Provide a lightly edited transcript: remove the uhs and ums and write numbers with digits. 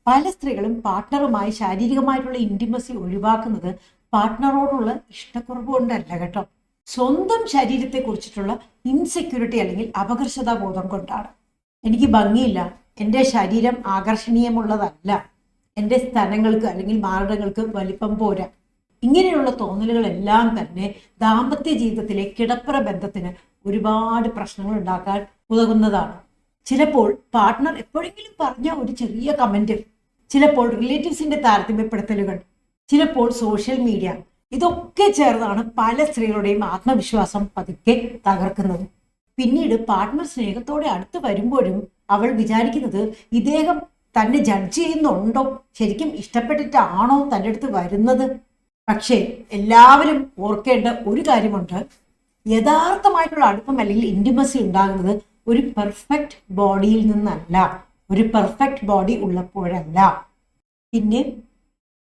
പല സ്ത്രീകളും പാർട്ട്ണറുമായി ശാരീരികമായിട്ടുള്ള ഇന്റിമസി ഒഴിവാക്കുന്നത് പാർട്ട്ണറോടുള്ള ഇഷ്ടക്കുറവ് കൊണ്ടല്ല കേട്ടോ. സ്വന്തം ശരീരത്തെ കുറിച്ചിട്ടുള്ള ഇൻസെക്യൂരിറ്റി അല്ലെങ്കിൽ അപകർഷതാബോധം കൊണ്ടാണ്. എനിക്ക് ഭംഗിയില്ല, എൻ്റെ ശരീരം ആകർഷണീയമുള്ളതല്ല, എൻ്റെ സ്ഥലങ്ങൾക്ക് അല്ലെങ്കിൽ മാർഗങ്ങൾക്ക് വലിപ്പം പോരാ, ഇങ്ങനെയുള്ള തോന്നലുകളെല്ലാം തന്നെ ദാമ്പത്യ ജീവിതത്തിലെ കിടപ്പറ ബന്ധത്തിന് ഒരുപാട് പ്രശ്നങ്ങൾ ഉണ്ടാക്കാൻ ഉതകുന്നതാണ്. ചിലപ്പോൾ പാർട്ട്ണർ എപ്പോഴെങ്കിലും പറഞ്ഞ ഒരു ചെറിയ കമന്റ്, ചിലപ്പോൾ റിലേറ്റീവ്സിന്റെ താരതമ്യപ്പെടുത്തലുകൾ, ചിലപ്പോൾ സോഷ്യൽ മീഡിയ, ഇതൊക്കെ ചേർന്നാണ് പല സ്ത്രീകളുടെയും ആത്മവിശ്വാസം പതുക്കെ തകർക്കുന്നത്. പിന്നീട് പാർട്ട്ണർ സ്നേഹത്തോടെ അടുത്ത് വരുമ്പോഴും അവൾ വിചാരിക്കുന്നത് ഇദ്ദേഹം തന്നെ ജഡ്ജ് ചെയ്യുന്നുണ്ടോ, ശരിക്കും ഇഷ്ടപ്പെട്ടിട്ടാണോ തൻ്റെ അടുത്ത് വരുന്നത്. പക്ഷേ എല്ലാവരും ഓർക്കേണ്ട ഒരു കാര്യമുണ്ട്, യഥാർത്ഥമായിട്ടുള്ള അടുപ്പം അല്ലെങ്കിൽ ഇന്റിമസി ഉണ്ടാകുന്നത് ഒരു പെർഫെക്റ്റ് ബോഡിയിൽ നിന്നല്ല, ഒരു പെർഫെക്റ്റ് ബോഡി ഉള്ളപ്പോഴല്ല. പിന്നെ